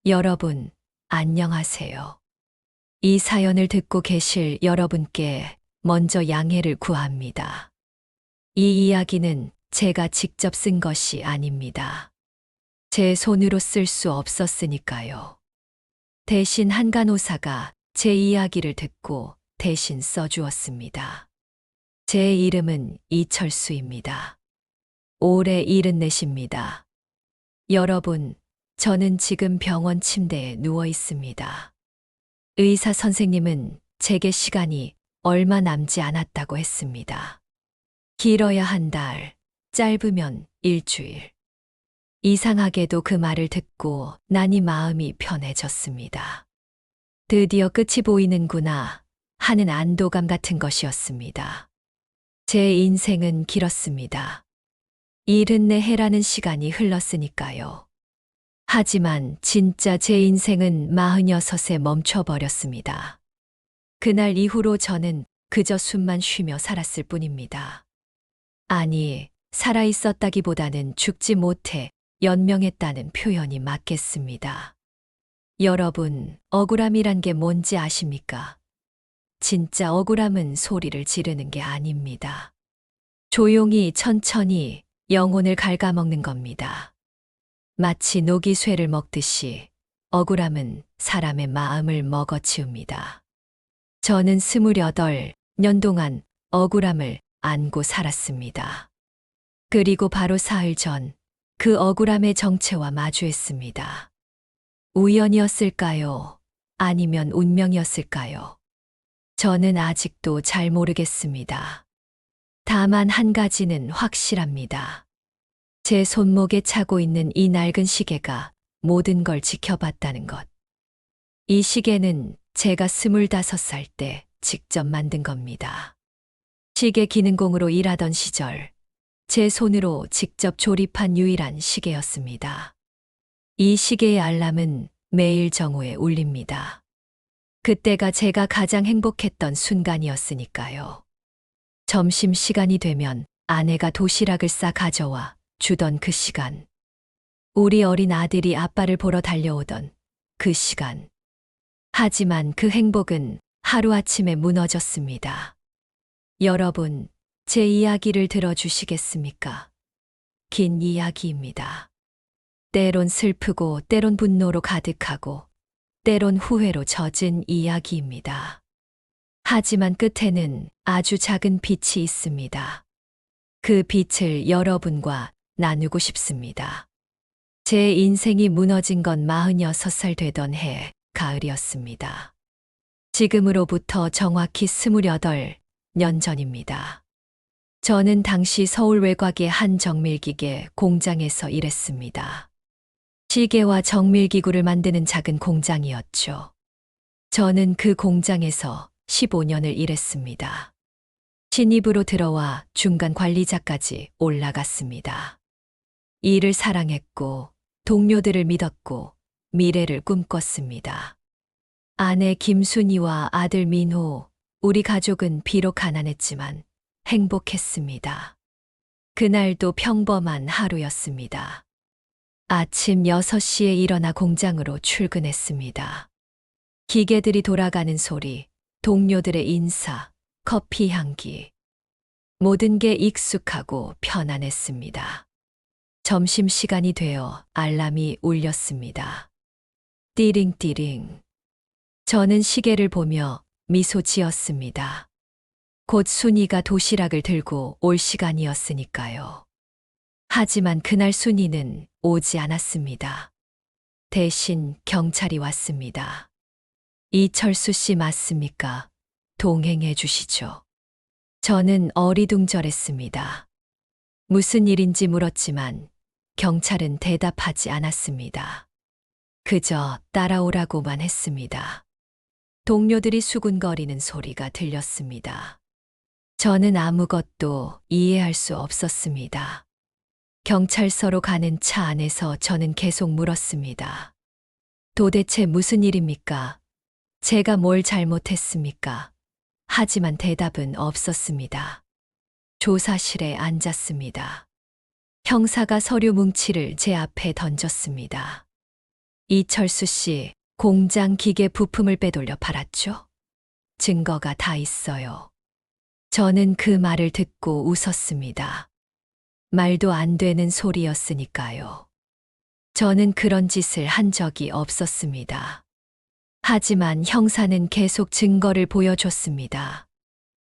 여러분, 안녕하세요. 이 사연을 듣고 계실 여러분께 먼저 양해를 구합니다. 이 이야기는 제가 직접 쓴 것이 아닙니다. 제 손으로 쓸 수 없었으니까요. 대신 한 간호사가 제 이야기를 듣고 대신 써주었습니다. 제 이름은 이철수입니다. 올해 74입니다. 여러분, 저는 지금 병원 침대에 누워 있습니다. 의사 선생님은 제게 시간이 얼마 남지 않았다고 했습니다. 길어야 한 달, 짧으면 일주일. 이상하게도 그 말을 듣고 나니 마음이 편해졌습니다. 드디어 끝이 보이는구나 하는 안도감 같은 것이었습니다. 제 인생은 길었습니다. 74해라는 시간이 흘렀으니까요. 하지만 진짜 제 인생은 46에 멈춰버렸습니다. 그날 이후로 저는 그저 숨만 쉬며 살았을 뿐입니다. 아니, 살아있었다기보다는 죽지 못해 연명했다는 표현이 맞겠습니다. 여러분, 억울함이란 게 뭔지 아십니까? 진짜 억울함은 소리를 지르는 게 아닙니다. 조용히 천천히 영혼을 갉아먹는 겁니다. 마치 녹이 쇠를 먹듯이 억울함은 사람의 마음을 먹어치웁니다. 저는 28년 동안 억울함을 안고 살았습니다. 그리고 바로 사흘 전 그 억울함의 정체와 마주했습니다. 우연이었을까요? 아니면 운명이었을까요? 저는 아직도 잘 모르겠습니다. 다만 한 가지는 확실합니다. 제 손목에 차고 있는 이 낡은 시계가 모든 걸 지켜봤다는 것. 이 시계는 제가 25살 때 직접 만든 겁니다. 시계 기능공으로 일하던 시절, 제 손으로 직접 조립한 유일한 시계였습니다. 이 시계의 알람은 매일 정오에 울립니다. 그때가 제가 가장 행복했던 순간이었으니까요. 점심시간이 되면 아내가 도시락을 싸 가져와 주던 그 시간. 우리 어린 아들이 아빠를 보러 달려오던 그 시간. 하지만 그 행복은 하루아침에 무너졌습니다. 여러분, 제 이야기를 들어주시겠습니까? 긴 이야기입니다. 때론 슬프고 때론 분노로 가득하고 때론 후회로 젖은 이야기입니다. 하지만 끝에는 아주 작은 빛이 있습니다. 그 빛을 여러분과 나누고 싶습니다. 제 인생이 무너진 건 46살 되던 해 가을이었습니다. 지금으로부터 정확히 28년 전입니다. 저는 당시 서울 외곽의 한 정밀기계 공장에서 일했습니다. 시계와 정밀기구를 만드는 작은 공장이었죠. 저는 그 공장에서 15년을 일했습니다. 신입으로 들어와 중간 관리자까지 올라갔습니다. 일을 사랑했고, 동료들을 믿었고, 미래를 꿈꿨습니다. 아내 김순희와 아들 민호, 우리 가족은 비록 가난했지만 행복했습니다. 그날도 평범한 하루였습니다. 아침 6시에 일어나 공장으로 출근했습니다. 기계들이 돌아가는 소리, 동료들의 인사, 커피 향기. 모든 게 익숙하고 편안했습니다. 점심시간이 되어 알람이 울렸습니다. 띠링띠링. 저는 시계를 보며 미소 지었습니다. 곧 순이가 도시락을 들고 올 시간이었으니까요. 하지만 그날 순이는 오지 않았습니다. 대신 경찰이 왔습니다. 이철수 씨 맞습니까? 동행해 주시죠. 저는 어리둥절했습니다. 무슨 일인지 물었지만 경찰은 대답하지 않았습니다. 그저 따라오라고만 했습니다. 동료들이 수군거리는 소리가 들렸습니다. 저는 아무것도 이해할 수 없었습니다. 경찰서로 가는 차 안에서 저는 계속 물었습니다. 도대체 무슨 일입니까? 제가 뭘 잘못했습니까? 하지만 대답은 없었습니다. 조사실에 앉았습니다. 형사가 서류 뭉치를 제 앞에 던졌습니다. 이철수 씨, 공장 기계 부품을 빼돌려 팔았죠? 증거가 다 있어요. 저는 그 말을 듣고 웃었습니다. 말도 안 되는 소리였으니까요. 저는 그런 짓을 한 적이 없었습니다. 하지만 형사는 계속 증거를 보여줬습니다.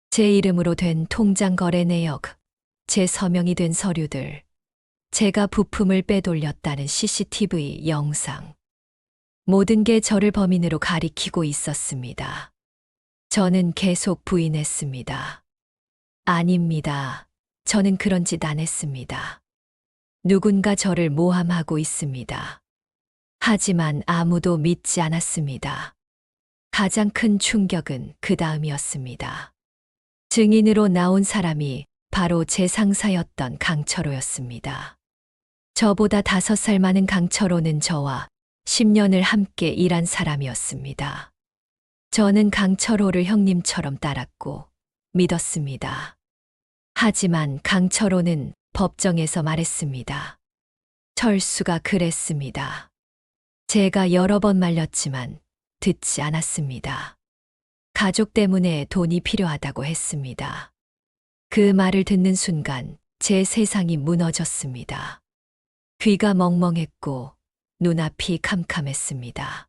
제 이름으로 된 통장 거래 내역, 제 서명이 된 서류들, 제가 부품을 빼돌렸다는 CCTV 영상. 모든 게 저를 범인으로 가리키고 있었습니다. 저는 계속 부인했습니다. 아닙니다. 저는 그런 짓 안 했습니다. 누군가 저를 모함하고 있습니다. 하지만 아무도 믿지 않았습니다. 가장 큰 충격은 그 다음이었습니다. 증인으로 나온 사람이 바로 제 상사였던 강철호였습니다. 저보다 5살 많은 강철호는 저와 10년을 함께 일한 사람이었습니다. 저는 강철호를 형님처럼 따랐고 믿었습니다. 하지만 강철호는 법정에서 말했습니다. 철수가 그랬습니다. 제가 여러 번 말렸지만 듣지 않았습니다. 가족 때문에 돈이 필요하다고 했습니다. 그 말을 듣는 순간 제 세상이 무너졌습니다. 귀가 멍멍했고 눈앞이 캄캄했습니다.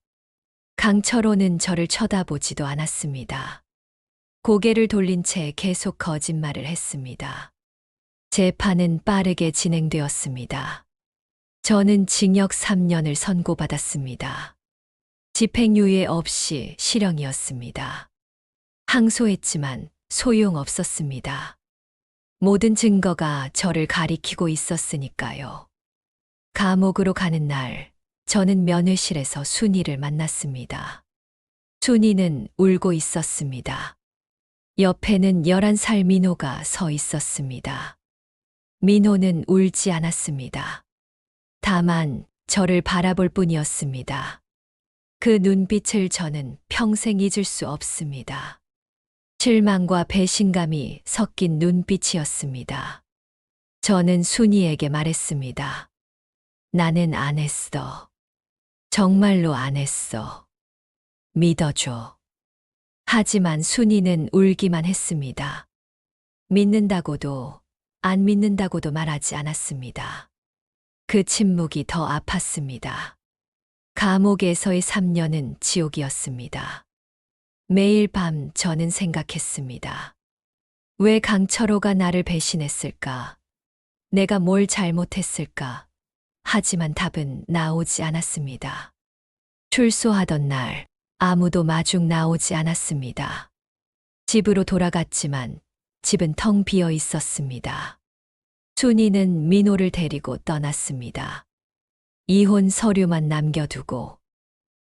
강철호는 저를 쳐다보지도 않았습니다. 고개를 돌린 채 계속 거짓말을 했습니다. 재판은 빠르게 진행되었습니다. 저는 징역 3년을 선고받았습니다. 집행유예 없이 실형이었습니다. 항소했지만 소용없었습니다. 모든 증거가 저를 가리키고 있었으니까요. 감옥으로 가는 날, 저는 면회실에서 순이를 만났습니다. 순이는 울고 있었습니다. 옆에는 11살 민호가 서 있었습니다. 민호는 울지 않았습니다. 다만 저를 바라볼 뿐이었습니다. 그 눈빛을 저는 평생 잊을 수 없습니다. 실망과 배신감이 섞인 눈빛이었습니다. 저는 순이에게 말했습니다. 나는 안 했어. 정말로 안 했어. 믿어줘. 하지만 순이는 울기만 했습니다. 믿는다고도 안 믿는다고도 말하지 않았습니다. 그 침묵이 더 아팠습니다. 감옥에서의 3년은 지옥이었습니다. 매일 밤 저는 생각했습니다. 왜 강철호가 나를 배신했을까? 내가 뭘 잘못했을까? 하지만 답은 나오지 않았습니다. 출소하던 날 아무도 마중 나오지 않았습니다. 집으로 돌아갔지만 집은 텅 비어 있었습니다. 순이는 민호를 데리고 떠났습니다. 이혼 서류만 남겨두고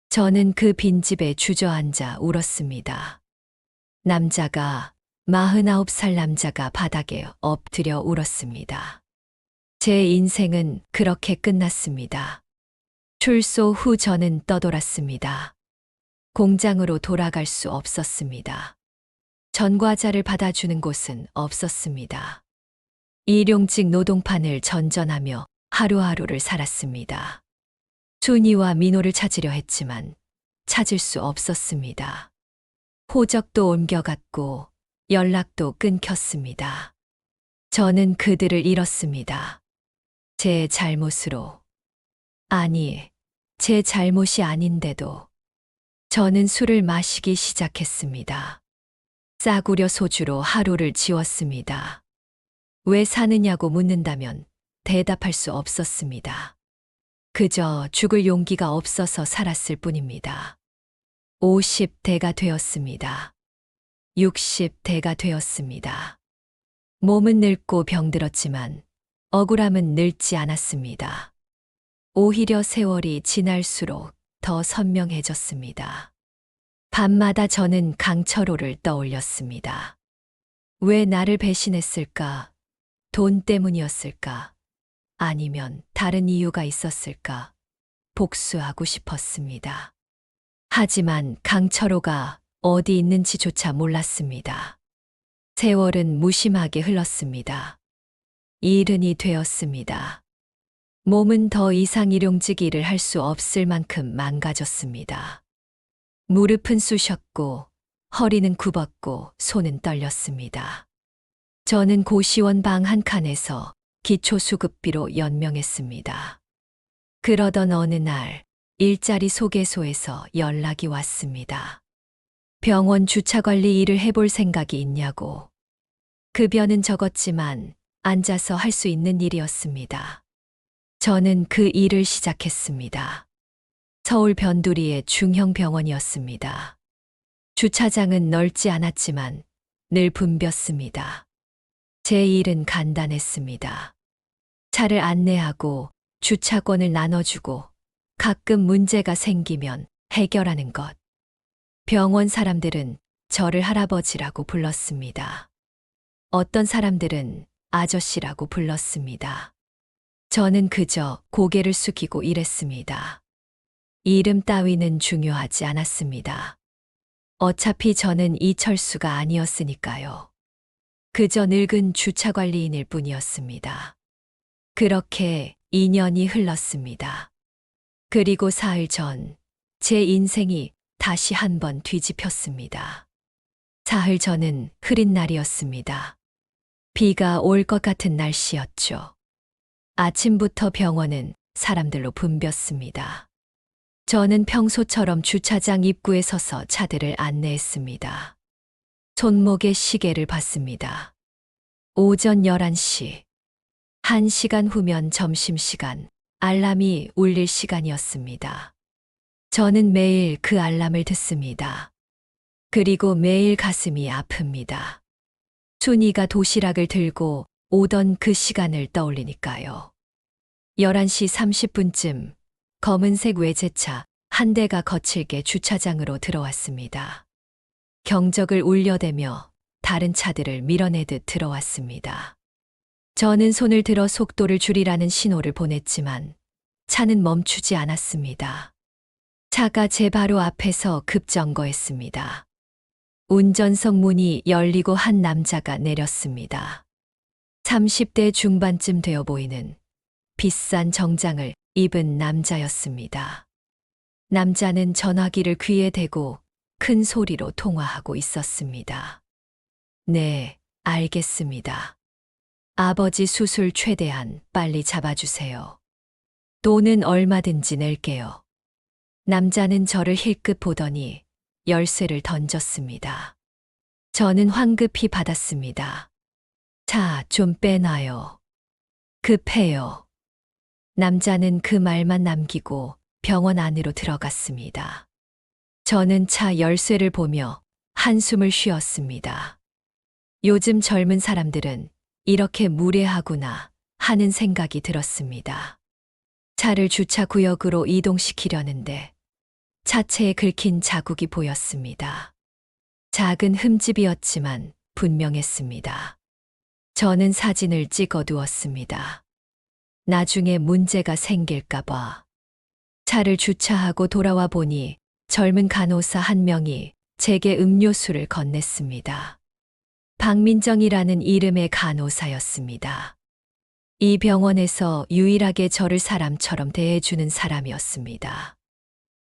저는 그 빈집에 주저앉아 울었습니다. 남자가 49살 남자가 바닥에 엎드려 울었습니다. 제 인생은 그렇게 끝났습니다. 출소 후 저는 떠돌았습니다. 공장으로 돌아갈 수 없었습니다. 전과자를 받아주는 곳은 없었습니다. 일용직 노동판을 전전하며 하루하루를 살았습니다. 순이와 민호를 찾으려 했지만 찾을 수 없었습니다. 호적도 옮겨갔고 연락도 끊겼습니다. 저는 그들을 잃었습니다. 제 잘못으로. 아니, 제 잘못이 아닌데도 저는 술을 마시기 시작했습니다. 싸구려 소주로 하루를 지웠습니다. 왜 사느냐고 묻는다면 대답할 수 없었습니다. 그저 죽을 용기가 없어서 살았을 뿐입니다. 50대가 되었습니다. 60대가 되었습니다. 몸은 늙고 병들었지만 억울함은 늙지 않았습니다. 오히려 세월이 지날수록 더 선명해졌습니다. 밤마다 저는 강철호를 떠올렸습니다. 왜 나를 배신했을까? 돈 때문이었을까? 아니면 다른 이유가 있었을까? 복수하고 싶었습니다. 하지만 강철호가 어디 있는지조차 몰랐습니다. 세월은 무심하게 흘렀습니다. 이른이 되었습니다. 몸은 더 이상 일용직 일을 할 수 없을 만큼 망가졌습니다. 무릎은 쑤셨고 허리는 굽었고 손은 떨렸습니다. 저는 고시원 방 한 칸에서 기초수급비로 연명했습니다. 그러던 어느 날 일자리 소개소에서 연락이 왔습니다. 병원 주차관리 일을 해볼 생각이 있냐고. 급여는 적었지만 앉아서 할 수 있는 일이었습니다. 저는 그 일을 시작했습니다. 서울 변두리의 중형 병원이었습니다. 주차장은 넓지 않았지만 늘 붐볐습니다. 제 일은 간단했습니다. 차를 안내하고 주차권을 나눠주고 가끔 문제가 생기면 해결하는 것. 병원 사람들은 저를 할아버지라고 불렀습니다. 어떤 사람들은 아저씨라고 불렀습니다. 저는 그저 고개를 숙이고 일했습니다. 이름 따위는 중요하지 않았습니다. 어차피 저는 이철수가 아니었으니까요. 그저 늙은 주차관리인일 뿐이었습니다. 그렇게 2년이 흘렀습니다. 그리고 사흘 전, 제 인생이 다시 한번 뒤집혔습니다. 사흘 전은 흐린 날이었습니다. 비가 올 것 같은 날씨였죠. 아침부터 병원은 사람들로 붐볐습니다. 저는 평소처럼 주차장 입구에 서서 차들을 안내했습니다. 손목에 시계를 봤습니다. 오전 11시. 1시간 후면 점심시간, 알람이 울릴 시간이었습니다. 저는 매일 그 알람을 듣습니다. 그리고 매일 가슴이 아픕니다. 순이가 도시락을 들고 오던 그 시간을 떠올리니까요. 11시 30분쯤 검은색 외제차 한 대가 거칠게 주차장으로 들어왔습니다. 경적을 울려대며 다른 차들을 밀어내듯 들어왔습니다. 저는 손을 들어 속도를 줄이라는 신호를 보냈지만 차는 멈추지 않았습니다. 차가 제 바로 앞에서 급정거했습니다. 운전석 문이 열리고 한 남자가 내렸습니다. 30대 중반쯤 되어 보이는 비싼 정장을 입은 남자였습니다. 남자는 전화기를 귀에 대고 큰 소리로 통화하고 있었습니다. 네, 알겠습니다. 아버지 수술 최대한 빨리 잡아주세요. 돈은 얼마든지 낼게요. 남자는 저를 힐끗 보더니 열쇠를 던졌습니다. 저는 황급히 받았습니다. 차 좀 빼놔요. 급해요. 남자는 그 말만 남기고 병원 안으로 들어갔습니다. 저는 차 열쇠를 보며 한숨을 쉬었습니다. 요즘 젊은 사람들은 이렇게 무례하구나 하는 생각이 들었습니다. 차를 주차 구역으로 이동시키려는데 차체에 긁힌 자국이 보였습니다. 작은 흠집이었지만 분명했습니다. 저는 사진을 찍어 두었습니다. 나중에 문제가 생길까봐. 차를 주차하고 돌아와 보니 젊은 간호사 한 명이 제게 음료수를 건넸습니다. 박민정이라는 이름의 간호사였습니다. 이 병원에서 유일하게 저를 사람처럼 대해주는 사람이었습니다.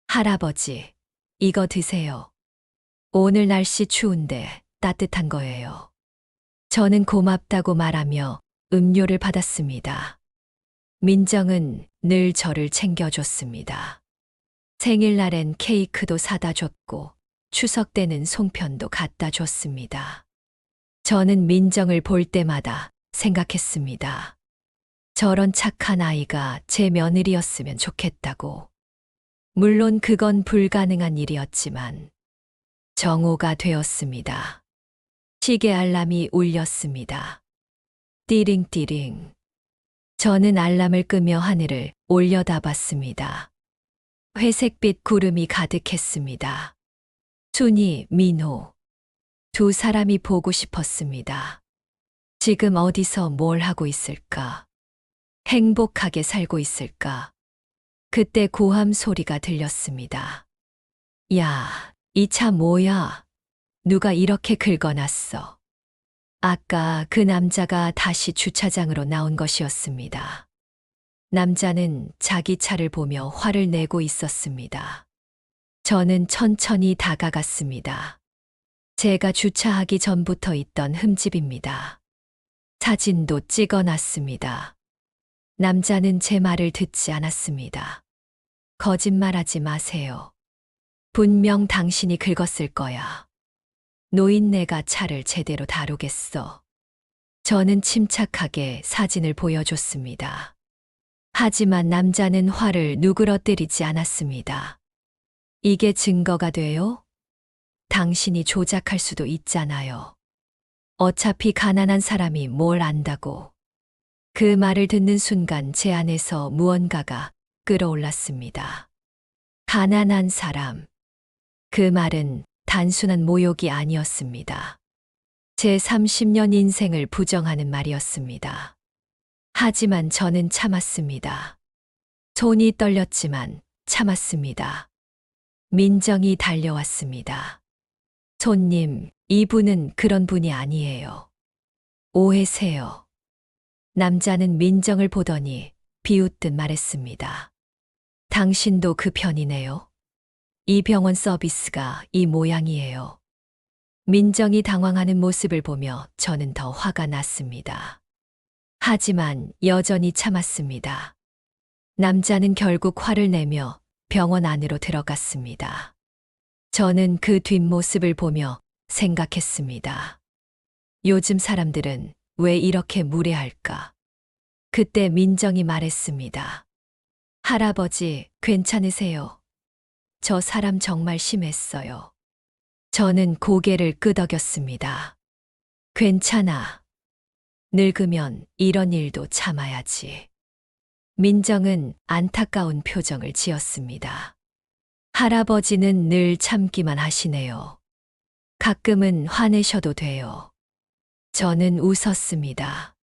할아버지, 이거 드세요. 오늘 날씨 추운데 따뜻한 거예요. 저는 고맙다고 말하며 음료를 받았습니다. 민정은 늘 저를 챙겨줬습니다. 생일날엔 케이크도 사다 줬고 추석 때는 송편도 갖다 줬습니다. 저는 민정을 볼 때마다 생각했습니다. 저런 착한 아이가 제 며느리였으면 좋겠다고. 물론 그건 불가능한 일이었지만 정오가 되었습니다. 시계 알람이 울렸습니다. 띠링띠링. 저는 알람을 끄며 하늘을 올려다봤습니다. 회색빛 구름이 가득했습니다. 순이, 민호. 두 사람이 보고 싶었습니다. 지금 어디서 뭘 하고 있을까? 행복하게 살고 있을까? 그때 고함 소리가 들렸습니다. 야, 이 차 뭐야? 누가 이렇게 긁어놨어? 아까 그 남자가 다시 주차장으로 나온 것이었습니다. 남자는 자기 차를 보며 화를 내고 있었습니다. 저는 천천히 다가갔습니다. 제가 주차하기 전부터 있던 흠집입니다. 사진도 찍어놨습니다. 남자는 제 말을 듣지 않았습니다. 거짓말하지 마세요. 분명 당신이 긁었을 거야. 노인네가 차를 제대로 다루겠어. 저는 침착하게 사진을 보여줬습니다. 하지만 남자는 화를 누그러뜨리지 않았습니다. 이게 증거가 돼요? 당신이 조작할 수도 있잖아요. 어차피 가난한 사람이 뭘 안다고. 그 말을 듣는 순간 제 안에서 무언가가 끌어올랐습니다. 가난한 사람. 그 말은 단순한 모욕이 아니었습니다. 제 30년 인생을 부정하는 말이었습니다. 하지만 저는 참았습니다. 손이 떨렸지만 참았습니다. 민정이 달려왔습니다. 손님, 이분은 그런 분이 아니에요. 오해세요. 남자는 민정을 보더니 비웃듯 말했습니다. 당신도 그 편이네요. 이 병원 서비스가 이 모양이에요. 민정이 당황하는 모습을 보며 저는 더 화가 났습니다. 하지만 여전히 참았습니다. 남자는 결국 화를 내며 병원 안으로 들어갔습니다. 저는 그 뒷모습을 보며 생각했습니다. 요즘 사람들은 왜 이렇게 무례할까? 그때 민정이 말했습니다. 할아버지, 괜찮으세요? 저 사람 정말 심했어요. 저는 고개를 끄덕였습니다. 괜찮아. 늙으면 이런 일도 참아야지. 민정은 안타까운 표정을 지었습니다. 할아버지는 늘 참기만 하시네요. 가끔은 화내셔도 돼요. 저는 웃었습니다.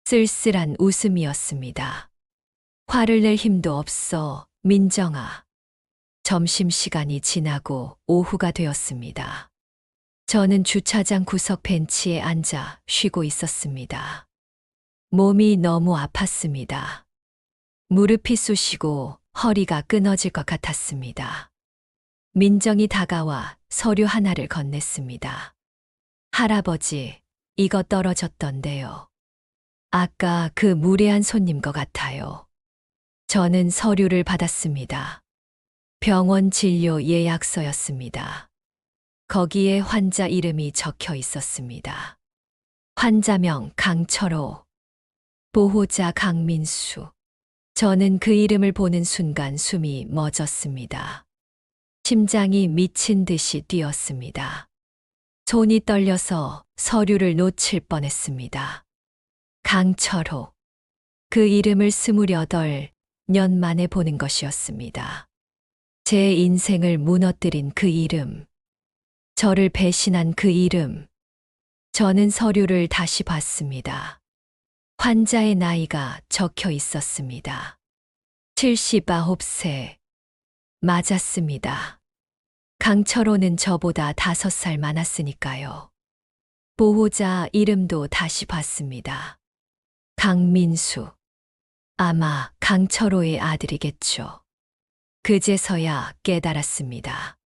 쓸쓸한 웃음이었습니다. 화를 낼 힘도 없어, 민정아. 점심시간이 지나고 오후가 되었습니다. 저는 주차장 구석 벤치에 앉아 쉬고 있었습니다. 몸이 너무 아팠습니다. 무릎이 쑤시고 허리가 끊어질 것 같았습니다. 민정이 다가와 서류 하나를 건넸습니다. 할아버지, 이거 떨어졌던데요. 아까 그 무례한 손님 것 같아요. 저는 서류를 받았습니다. 병원 진료 예약서였습니다. 거기에 환자 이름이 적혀 있었습니다. 환자명 강철호, 보호자 강민수. 저는 그 이름을 보는 순간 숨이 멎었습니다. 심장이 미친 듯이 뛰었습니다. 손이 떨려서 서류를 놓칠 뻔했습니다. 강철호. 그 이름을 28년 만에 보는 것이었습니다. 제 인생을 무너뜨린 그 이름. 저를 배신한 그 이름. 저는 서류를 다시 봤습니다. 환자의 나이가 적혀 있었습니다. 79세. 맞았습니다. 강철호는 저보다 5살 많았으니까요. 보호자 이름도 다시 봤습니다. 강민수. 아마 강철호의 아들이겠죠. 그제서야 깨달았습니다.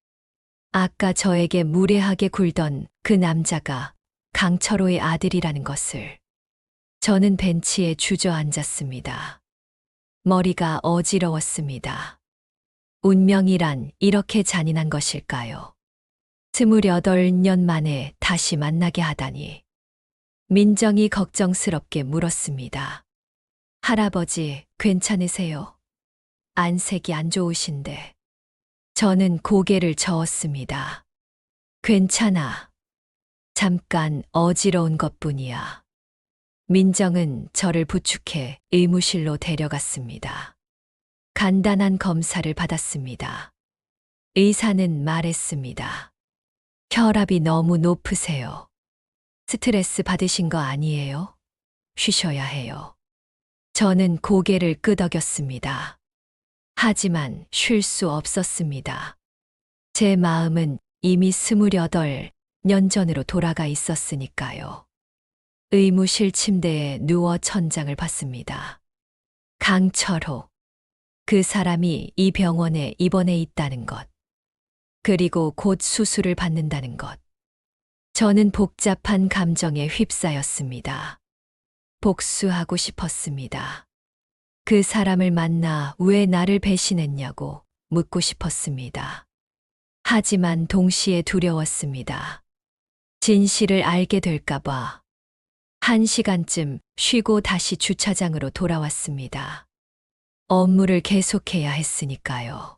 아까 저에게 무례하게 굴던 그 남자가 강철호의 아들이라는 것을. 저는 벤치에 주저앉았습니다. 머리가 어지러웠습니다. 운명이란 이렇게 잔인한 것일까요? 28년 만에 다시 만나게 하다니. 민정이 걱정스럽게 물었습니다. 할아버지, 괜찮으세요? 안색이 안 좋으신데. 저는 고개를 저었습니다. 괜찮아. 잠깐 어지러운 것뿐이야. 민정은 저를 부축해 의무실로 데려갔습니다. 간단한 검사를 받았습니다. 의사는 말했습니다. 혈압이 너무 높으세요. 스트레스 받으신 거 아니에요? 쉬셔야 해요. 저는 고개를 끄덕였습니다. 하지만 쉴 수 없었습니다. 제 마음은 이미 28년 전으로 돌아가 있었으니까요. 의무실 침대에 누워 천장을 봤습니다. 강철호. 그 사람이 이 병원에 입원해 있다는 것. 그리고 곧 수술을 받는다는 것. 저는 복잡한 감정에 휩싸였습니다. 복수하고 싶었습니다. 그 사람을 만나 왜 나를 배신했냐고 묻고 싶었습니다. 하지만 동시에 두려웠습니다. 진실을 알게 될까봐. 1시간쯤 쉬고 다시 주차장으로 돌아왔습니다. 업무를 계속해야 했으니까요.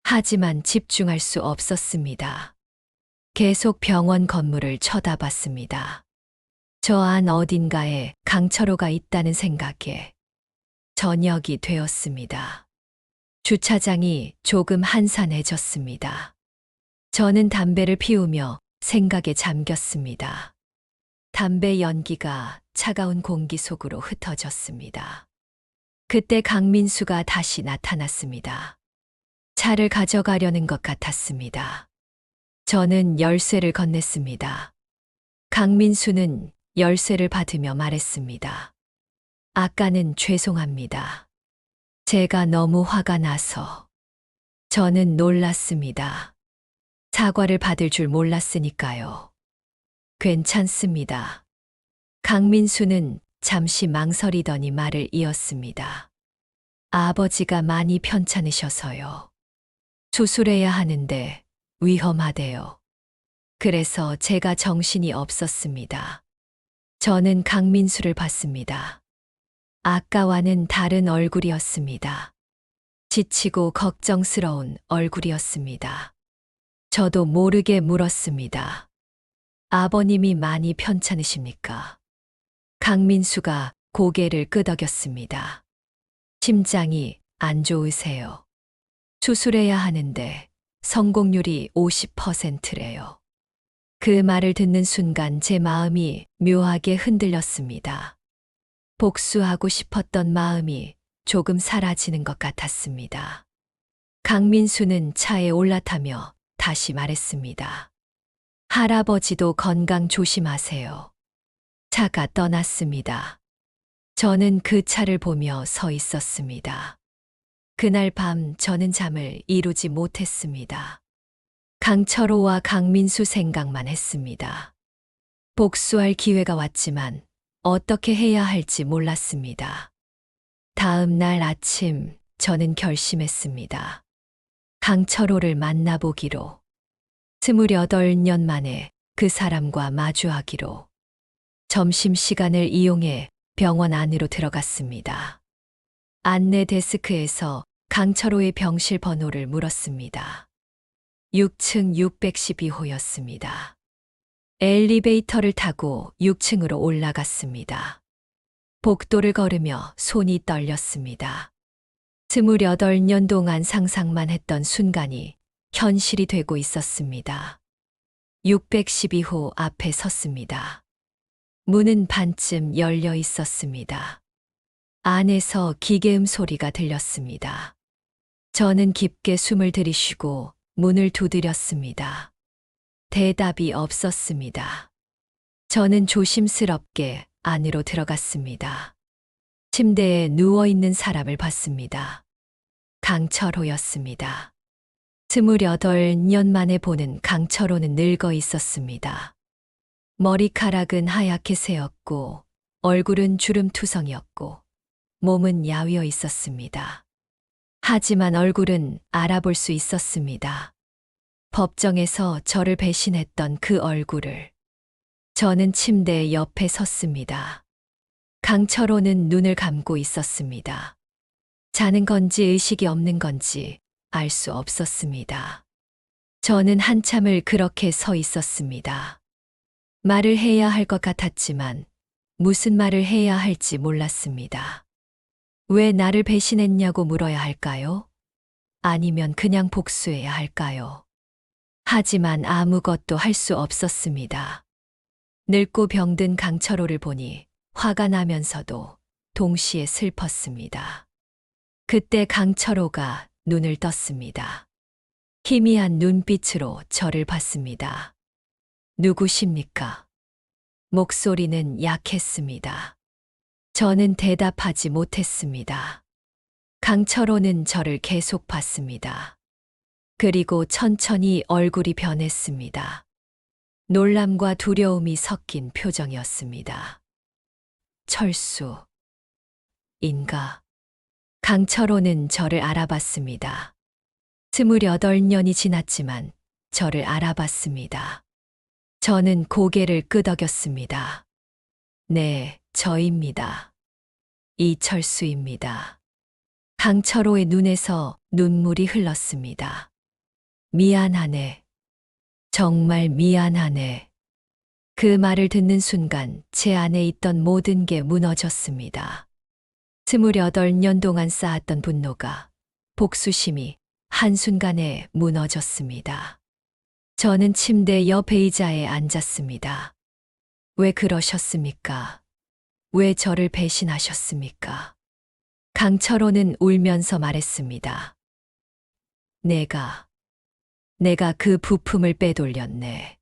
하지만 집중할 수 없었습니다. 계속 병원 건물을 쳐다봤습니다. 저 안 어딘가에 강철호가 있다는 생각에 저녁이 되었습니다. 주차장이 조금 한산해졌습니다. 저는 담배를 피우며 생각에 잠겼습니다. 담배 연기가 차가운 공기 속으로 흩어졌습니다. 그때 강민수가 다시 나타났습니다. 차를 가져가려는 것 같았습니다. 저는 열쇠를 건넸습니다. 강민수는 열쇠를 받으며 말했습니다. 아까는 죄송합니다. 제가 너무 화가 나서. 저는 놀랐습니다. 사과를 받을 줄 몰랐으니까요. 괜찮습니다. 강민수는 잠시 망설이더니 말을 이었습니다. 아버지가 많이 편찮으셔서요. 수술해야 하는데 위험하대요. 그래서 제가 정신이 없었습니다. 저는 강민수를 봤습니다. 아까와는 다른 얼굴이었습니다. 지치고 걱정스러운 얼굴이었습니다. 저도 모르게 물었습니다. 아버님이 많이 편찮으십니까? 강민수가 고개를 끄덕였습니다. 심장이 안 좋으세요. 수술해야 하는데 성공률이 50%래요. 그 말을 듣는 순간 제 마음이 묘하게 흔들렸습니다. 복수하고 싶었던 마음이 조금 사라지는 것 같았습니다. 강민수는 차에 올라타며 다시 말했습니다. 할아버지도 건강 조심하세요. 차가 떠났습니다. 저는 그 차를 보며 서 있었습니다. 그날 밤 저는 잠을 이루지 못했습니다. 강철호와 강민수 생각만 했습니다. 복수할 기회가 왔지만 어떻게 해야 할지 몰랐습니다. 다음 날 아침 저는 결심했습니다. 강철호를 만나보기로. 28년 만에 그 사람과 마주하기로. 점심시간을 이용해 병원 안으로 들어갔습니다. 안내 데스크에서 강철호의 병실 번호를 물었습니다. 6층 612호였습니다. 엘리베이터를 타고 6층으로 올라갔습니다. 복도를 걸으며 손이 떨렸습니다. 28년 동안 상상만 했던 순간이 현실이 되고 있었습니다. 612호 앞에 섰습니다. 문은 반쯤 열려 있었습니다. 안에서 기계음 소리가 들렸습니다. 저는 깊게 숨을 들이쉬고 문을 두드렸습니다. 대답이 없었습니다. 저는 조심스럽게 안으로 들어갔습니다. 침대에 누워있는 사람을 봤습니다. 강철호였습니다. 28년 만에 보는 강철호는 늙어 있었습니다. 머리카락은 하얗게 새었고 얼굴은 주름투성이었고 몸은 야위어 있었습니다. 하지만 얼굴은 알아볼 수 있었습니다. 법정에서 저를 배신했던 그 얼굴을. 저는 침대 옆에 섰습니다. 강철호는 눈을 감고 있었습니다. 자는 건지 의식이 없는 건지 알 수 없었습니다. 저는 한참을 그렇게 서 있었습니다. 말을 해야 할 것 같았지만 무슨 말을 해야 할지 몰랐습니다. 왜 나를 배신했냐고 물어야 할까요? 아니면 그냥 복수해야 할까요? 하지만 아무것도 할 수 없었습니다. 늙고 병든 강철호를 보니 화가 나면서도 동시에 슬펐습니다. 그때 강철호가 눈을 떴습니다. 희미한 눈빛으로 저를 봤습니다. 누구십니까? 목소리는 약했습니다. 저는 대답하지 못했습니다. 강철호는 저를 계속 봤습니다. 그리고 천천히 얼굴이 변했습니다. 놀람과 두려움이 섞인 표정이었습니다. 철수. 인가. 강철호는 저를 알아봤습니다. 28년이 지났지만 저를 알아봤습니다. 저는 고개를 끄덕였습니다. 네, 저입니다. 이철수입니다. 강철호의 눈에서 눈물이 흘렀습니다. 미안하네. 정말 미안하네. 그 말을 듣는 순간 제 안에 있던 모든 게 무너졌습니다. 28년 동안 쌓았던 분노가, 복수심이 한순간에 무너졌습니다. 저는 침대 옆 의자에 앉았습니다. 왜 그러셨습니까? 왜 저를 배신하셨습니까? 강철호는 울면서 말했습니다. 내가 그 부품을 빼돌렸네.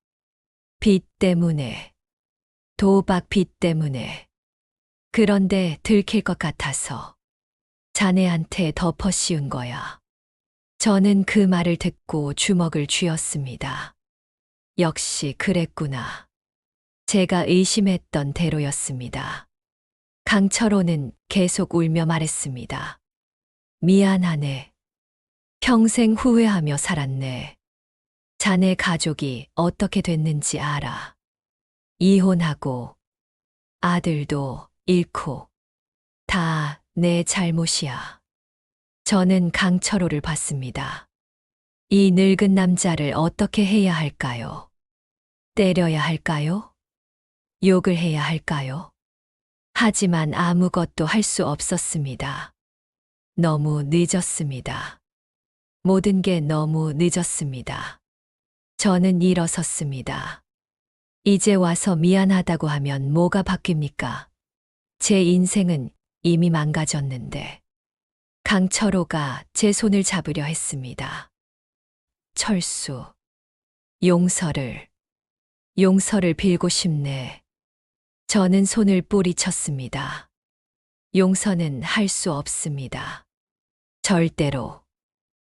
빚 때문에, 도박 빚 때문에. 그런데 들킬 것 같아서 자네한테 덮어 씌운 거야. 저는 그 말을 듣고 주먹을 쥐었습니다. 역시 그랬구나. 제가 의심했던 대로였습니다. 강철호는 계속 울며 말했습니다. 미안하네. 평생 후회하며 살았네. 자네 가족이 어떻게 됐는지 알아. 이혼하고 아들도 잃고 다 내 잘못이야. 저는 강철호를 봤습니다. 이 늙은 남자를 어떻게 해야 할까요? 때려야 할까요? 욕을 해야 할까요? 하지만 아무것도 할 수 없었습니다. 너무 늦었습니다. 모든 게 너무 늦었습니다. 저는 일어섰습니다. 이제 와서 미안하다고 하면 뭐가 바뀝니까? 제 인생은 이미 망가졌는데. 강철호가 제 손을 잡으려 했습니다. 철수, 용서를 빌고 싶네. 저는 손을 뿌리쳤습니다. 용서는 할 수 없습니다. 절대로.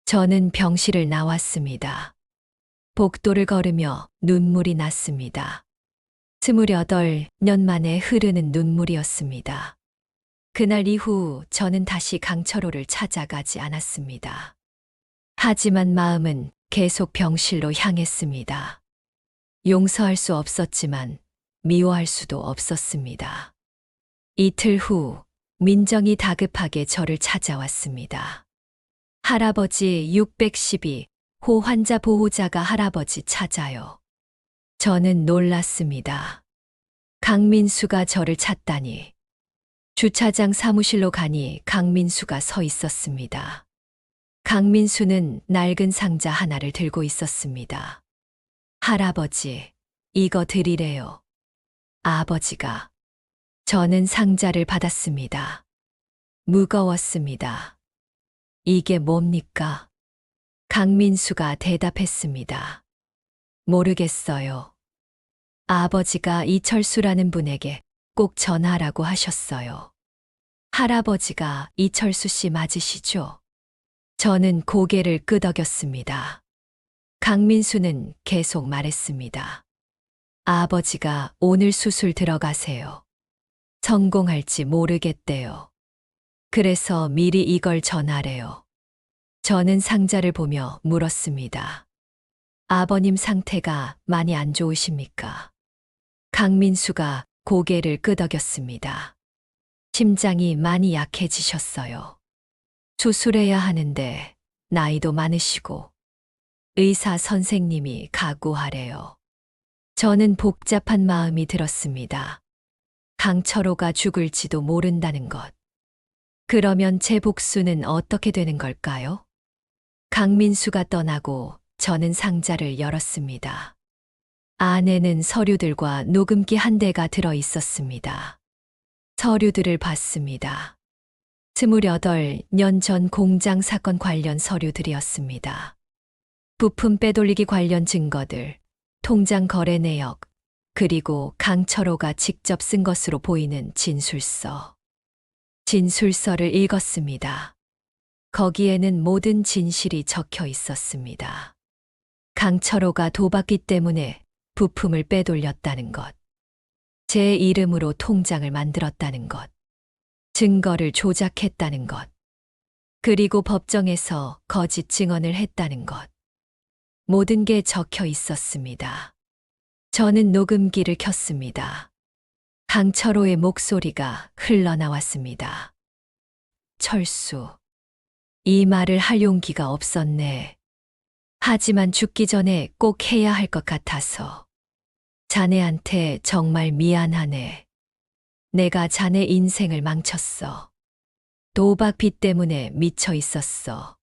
저는 병실을 나왔습니다. 복도를 걸으며 눈물이 났습니다. 28년 만에 흐르는 눈물이었습니다. 그날 이후 저는 다시 강철호를 찾아가지 않았습니다. 하지만 마음은 계속 병실로 향했습니다. 용서할 수 없었지만 미워할 수도 없었습니다. 이틀 후 민정이 다급하게 저를 찾아왔습니다. 할아버지 612호 환자 보호자가 할아버지 찾아요. 저는 놀랐습니다. 강민수가 저를 찾다니. 주차장 사무실로 가니 강민수가 서 있었습니다. 강민수는 낡은 상자 하나를 들고 있었습니다. 할아버지, 이거 드리래요. 아버지가. 저는 상자를 받았습니다. 무거웠습니다. 이게 뭡니까? 강민수가 대답했습니다. 모르겠어요. 아버지가 이철수라는 분에게 꼭 전화라고 하셨어요. 할아버지가 이철수 씨 맞으시죠? 저는 고개를 끄덕였습니다. 강민수는 계속 말했습니다. 아버지가 오늘 수술 들어가세요. 성공할지 모르겠대요. 그래서 미리 이걸 전하래요. 저는 상자를 보며 물었습니다. 아버님 상태가 많이 안 좋으십니까? 강민수가 고개를 끄덕였습니다. 심장이 많이 약해지셨어요. 수술해야 하는데 나이도 많으시고 의사 선생님이 각오하래요. 저는 복잡한 마음이 들었습니다. 강철호가 죽을지도 모른다는 것. 그러면 제 복수는 어떻게 되는 걸까요? 강민수가 떠나고 저는 상자를 열었습니다. 안에는 서류들과 녹음기 한 대가 들어 있었습니다. 서류들을 봤습니다. 28년 전 공장 사건 관련 서류들이었습니다. 부품 빼돌리기 관련 증거들, 통장 거래 내역, 그리고 강철호가 직접 쓴 것으로 보이는 진술서. 진술서를 읽었습니다. 거기에는 모든 진실이 적혀 있었습니다. 강철호가 도박기 때문에 부품을 빼돌렸다는 것, 제 이름으로 통장을 만들었다는 것, 증거를 조작했다는 것, 그리고 법정에서 거짓 증언을 했다는 것. 모든 게 적혀 있었습니다. 저는 녹음기를 켰습니다. 강철호의 목소리가 흘러나왔습니다. 철수. 이 말을 할 용기가 없었네. 하지만 죽기 전에 꼭 해야 할 것 같아서. 자네한테 정말 미안하네. 내가 자네 인생을 망쳤어. 도박 빚 때문에 미쳐 있었어.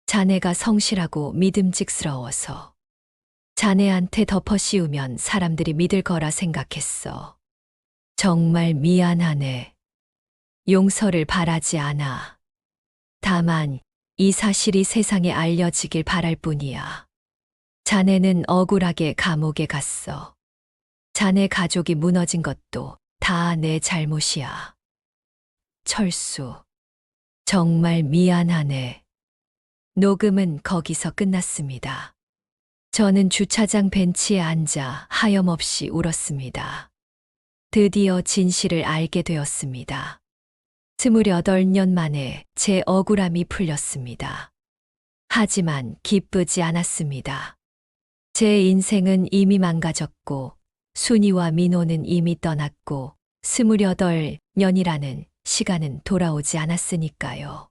자네가 성실하고 믿음직스러워서. 자네한테 덮어씌우면 사람들이 믿을 거라 생각했어. 정말 미안하네. 용서를 바라지 않아. 다만 이 사실이 세상에 알려지길 바랄 뿐이야. 자네는 억울하게 감옥에 갔어. 자네 가족이 무너진 것도 다 내 잘못이야. 철수. 정말 미안하네. 녹음은 거기서 끝났습니다. 저는 주차장 벤치에 앉아 하염없이 울었습니다. 드디어 진실을 알게 되었습니다. 28년 만에 제 억울함이 풀렸습니다. 하지만 기쁘지 않았습니다. 제 인생은 이미 망가졌고 순이와 민호는 이미 떠났고 28년이라는 시간은 돌아오지 않았으니까요.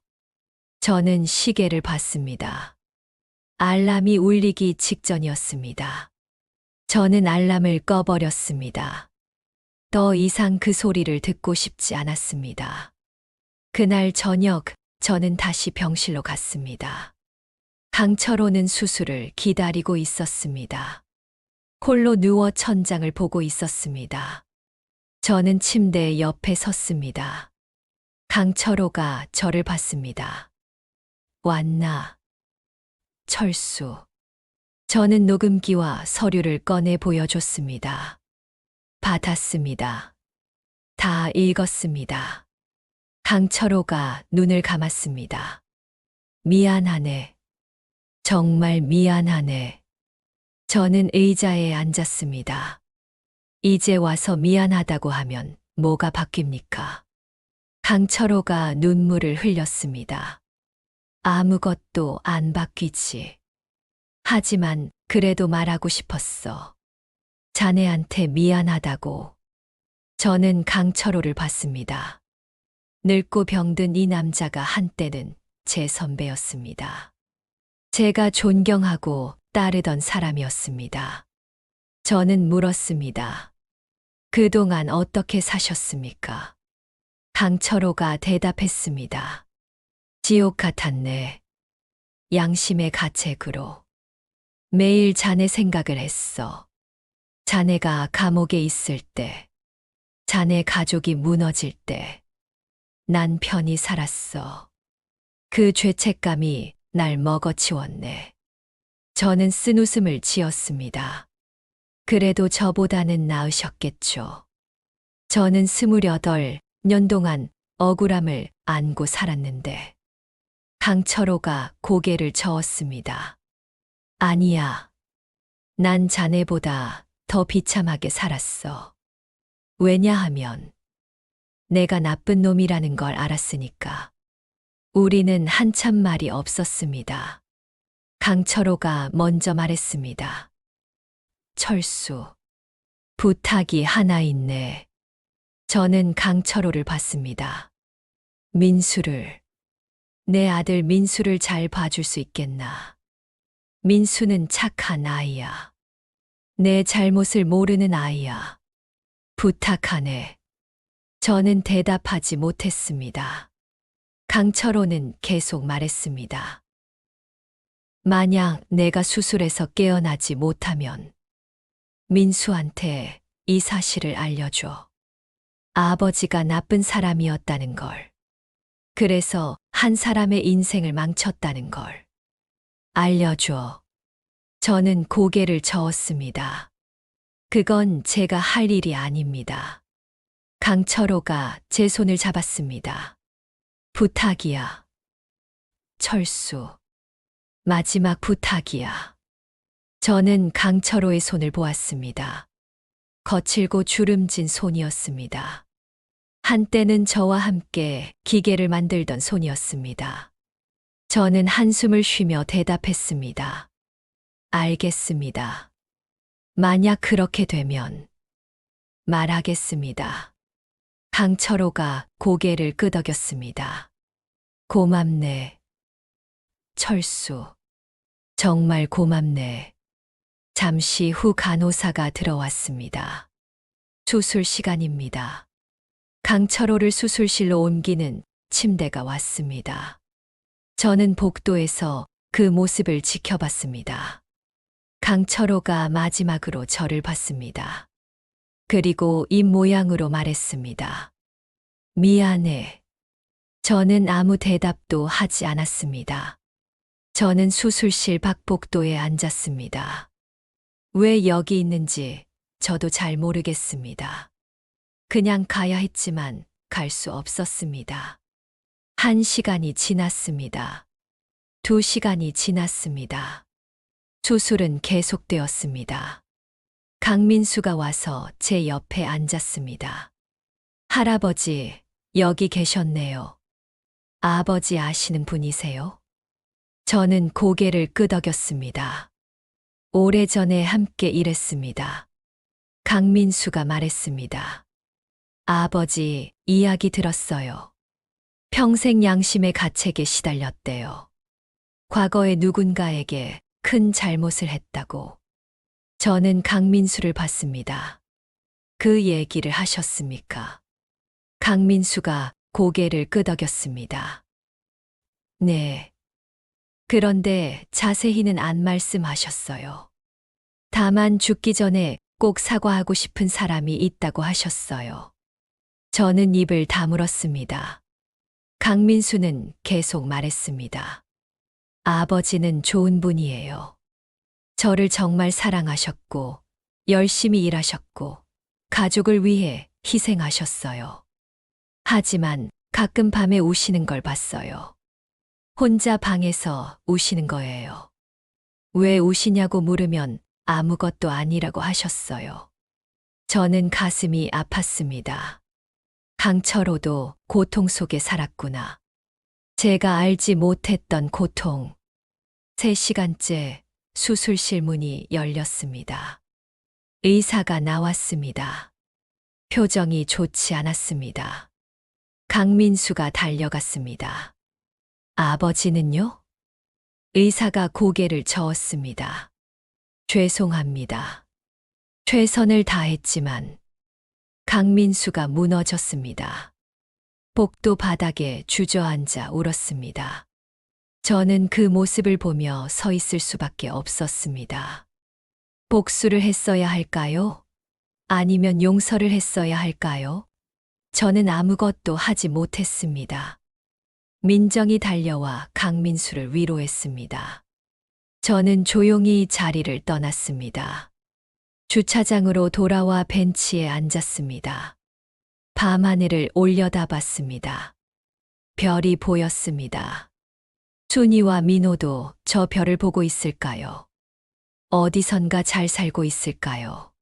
저는 시계를 봤습니다. 알람이 울리기 직전이었습니다. 저는 알람을 꺼버렸습니다. 더 이상 그 소리를 듣고 싶지 않았습니다. 그날 저녁 저는 다시 병실로 갔습니다. 강철호는 수술을 기다리고 있었습니다. 홀로 누워 천장을 보고 있었습니다. 저는 침대 옆에 섰습니다. 강철호가 저를 봤습니다. 왔나? 철수. 저는 녹음기와 서류를 꺼내 보여줬습니다. 받았습니다. 다 읽었습니다. 강철호가 눈을 감았습니다. 미안하네. 정말 미안하네. 저는 의자에 앉았습니다. 이제 와서 미안하다고 하면 뭐가 바뀝니까? 강철호가 눈물을 흘렸습니다. 아무것도 안 바뀌지. 하지만 그래도 말하고 싶었어. 자네한테 미안하다고. 저는 강철호를 봤습니다. 늙고 병든 이 남자가 한때는 제 선배였습니다. 제가 존경하고 따르던 사람이었습니다. 저는 물었습니다. 그동안 어떻게 사셨습니까? 강철호가 대답했습니다. 지옥 같았네. 양심의 가책으로. 매일 자네 생각을 했어. 자네가 감옥에 있을 때, 자네 가족이 무너질 때, 난 편히 살았어. 그 죄책감이 날 먹어치웠네. 저는 쓴웃음을 지었습니다. 그래도 저보다는 나으셨겠죠. 저는 28년 동안 억울함을 안고 살았는데. 강철호가 고개를 저었습니다. 아니야. 난 자네보다 더 비참하게 살았어. 왜냐하면 내가 나쁜 놈이라는 걸 알았으니까. 우리는 한참 말이 없었습니다. 강철호가 먼저 말했습니다. 철수. 부탁이 하나 있네. 저는 강철호를 봤습니다. 민수를. 내 아들 민수를 잘 봐줄 수 있겠나. 민수는 착한 아이야. 내 잘못을 모르는 아이야. 부탁하네. 저는 대답하지 못했습니다. 강철호는 계속 말했습니다. 만약 내가 수술에서 깨어나지 못하면 민수한테 이 사실을 알려줘. 아버지가 나쁜 사람이었다는 걸. 그래서 한 사람의 인생을 망쳤다는 걸. 알려줘. 저는 고개를 저었습니다. 그건 제가 할 일이 아닙니다. 강철호가 제 손을 잡았습니다. 부탁이야. 철수. 마지막 부탁이야. 저는 강철호의 손을 보았습니다. 거칠고 주름진 손이었습니다. 한때는 저와 함께 기계를 만들던 손이었습니다. 저는 한숨을 쉬며 대답했습니다. 알겠습니다. 만약 그렇게 되면 말하겠습니다. 강철호가 고개를 끄덕였습니다. 고맙네. 철수. 정말 고맙네. 잠시 후 간호사가 들어왔습니다. 수술 시간입니다. 강철호를 수술실로 옮기는 침대가 왔습니다. 저는 복도에서 그 모습을 지켜봤습니다. 강철호가 마지막으로 저를 봤습니다. 그리고 입 모양으로 말했습니다. 미안해. 저는 아무 대답도 하지 않았습니다. 저는 수술실 밖복도에 앉았습니다. 왜 여기 있는지 저도 잘 모르겠습니다. 그냥 가야 했지만 갈 수 없었습니다. 1시간이 지났습니다. 2시간이 지났습니다. 수술은 계속되었습니다. 강민수가 와서 제 옆에 앉았습니다. 할아버지, 여기 계셨네요. 아버지 아시는 분이세요? 저는 고개를 끄덕였습니다. 오래전에 함께 일했습니다. 강민수가 말했습니다. 아버지, 이야기 들었어요. 평생 양심의 가책에 시달렸대요. 과거에 누군가에게 큰 잘못을 했다고. 저는 강민수를 봤습니다. 그 얘기를 하셨습니까? 강민수가 고개를 끄덕였습니다. 네. 그런데 자세히는 안 말씀하셨어요. 다만 죽기 전에 꼭 사과하고 싶은 사람이 있다고 하셨어요. 저는 입을 다물었습니다. 강민수는 계속 말했습니다. 아버지는 좋은 분이에요. 저를 정말 사랑하셨고, 열심히 일하셨고, 가족을 위해 희생하셨어요. 하지만 가끔 밤에 우시는 걸 봤어요. 혼자 방에서 우시는 거예요. 왜 우시냐고 물으면 아무것도 아니라고 하셨어요. 저는 가슴이 아팠습니다. 강철호도 고통 속에 살았구나. 제가 알지 못했던 고통. 3시간째 수술실 문이 열렸습니다. 의사가 나왔습니다. 표정이 좋지 않았습니다. 강민수가 달려갔습니다. 아버지는요? 의사가 고개를 저었습니다. 죄송합니다. 최선을 다했지만 강민수가 무너졌습니다. 복도 바닥에 주저앉아 울었습니다. 저는 그 모습을 보며 서 있을 수밖에 없었습니다. 복수를 했어야 할까요? 아니면 용서를 했어야 할까요? 저는 아무것도 하지 못했습니다. 민정이 달려와 강민수를 위로했습니다. 저는 조용히 자리를 떠났습니다. 주차장으로 돌아와 벤치에 앉았습니다. 밤하늘을 올려다봤습니다. 별이 보였습니다. 순이와 민호도 저 별을 보고 있을까요? 어디선가 잘 살고 있을까요?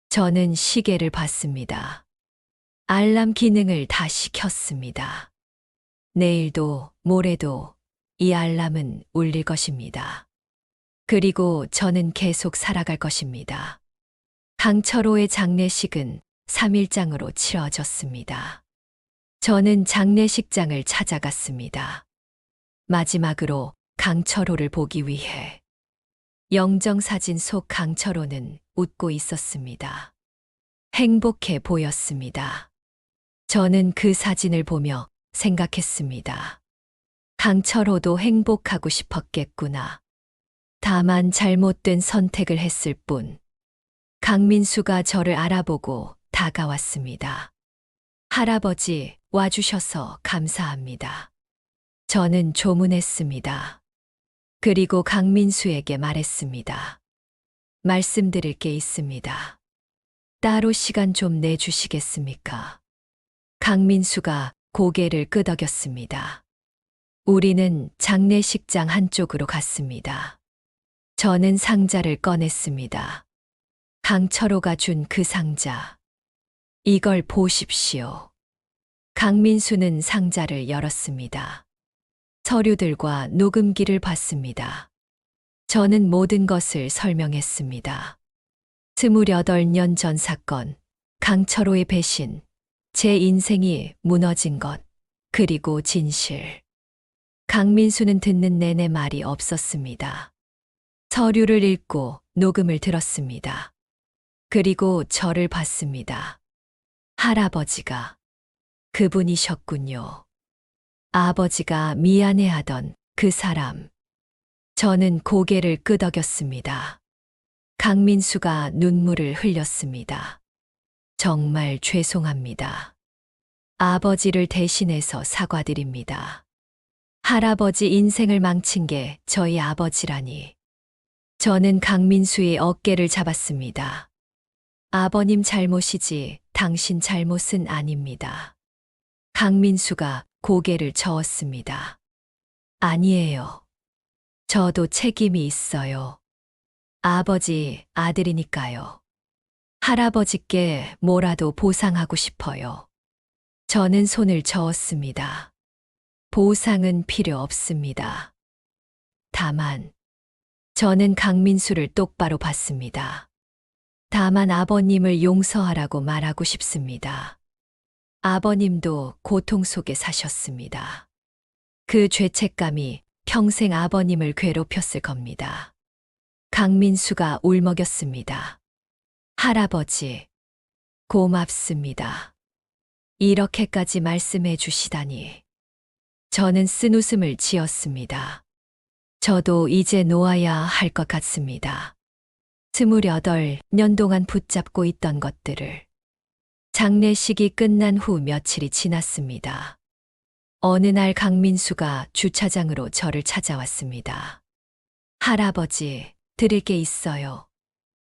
저는 시계를 봤습니다. 알람 기능을 다시 켰습니다. 내일도 모레도 이 알람은 울릴 것입니다. 그리고 저는 계속 살아갈 것입니다. 강철호의 장례식은 3일장으로 치러졌습니다. 저는 장례식장을 찾아갔습니다. 마지막으로 강철호를 보기 위해. 영정사진 속 강철호는 웃고 있었습니다. 행복해 보였습니다. 저는 그 사진을 보며 생각했습니다. 강철호도 행복하고 싶었겠구나. 다만 잘못된 선택을 했을 뿐. 강민수가 저를 알아보고 다가왔습니다. 할아버지, 와주셔서 감사합니다. 저는 조문했습니다. 그리고 강민수에게 말했습니다. 말씀드릴 게 있습니다. 따로 시간 좀 내주시겠습니까? 강민수가 고개를 끄덕였습니다. 우리는 장례식장 한쪽으로 갔습니다. 저는 상자를 꺼냈습니다. 강철호가 준 그 상자. 이걸 보십시오. 강민수는 상자를 열었습니다. 서류들과 녹음기를 봤습니다. 저는 모든 것을 설명했습니다. 28년 전 사건, 강철호의 배신, 제 인생이 무너진 것, 그리고 진실. 강민수는 듣는 내내 말이 없었습니다. 서류를 읽고 녹음을 들었습니다. 그리고 저를 봤습니다. 할아버지가 그분이셨군요. 아버지가 미안해하던 그 사람. 저는 고개를 끄덕였습니다. 강민수가 눈물을 흘렸습니다. 정말 죄송합니다. 아버지를 대신해서 사과드립니다. 할아버지 인생을 망친 게 저희 아버지라니. 저는 강민수의 어깨를 잡았습니다. 아버님 잘못이지 당신 잘못은 아닙니다. 강민수가 고개를 저었습니다. 아니에요. 저도 책임이 있어요. 아버지 아들이니까요. 할아버지께 뭐라도 보상하고 싶어요. 저는 손을 저었습니다. 보상은 필요 없습니다. 다만, 저는 강민수를 똑바로 봤습니다. 다만 아버님을 용서하라고 말하고 싶습니다. 아버님도 고통 속에 사셨습니다. 그 죄책감이 평생 아버님을 괴롭혔을 겁니다. 강민수가 울먹였습니다. 할아버지, 고맙습니다. 이렇게까지 말씀해 주시다니. 저는 쓴웃음을 지었습니다. 저도 이제 놓아야 할 것 같습니다. 28년 동안 붙잡고 있던 것들을. 장례식이 끝난 후 며칠이 지났습니다. 어느 날 강민수가 주차장으로 저를 찾아왔습니다. 할아버지, 드릴 게 있어요.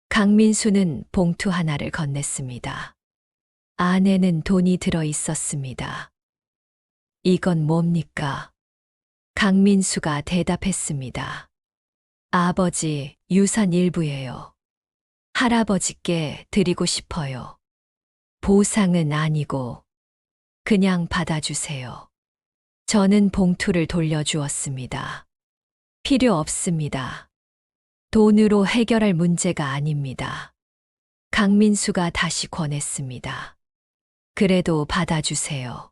강민수는 봉투 하나를 건넸습니다. 안에는 돈이 들어 있었습니다. 이건 뭡니까? 강민수가 대답했습니다. 아버지, 유산 일부예요. 할아버지께 드리고 싶어요. 보상은 아니고 그냥 받아주세요. 저는 봉투를 돌려주었습니다. 필요 없습니다. 돈으로 해결할 문제가 아닙니다. 강민수가 다시 권했습니다. 그래도 받아주세요.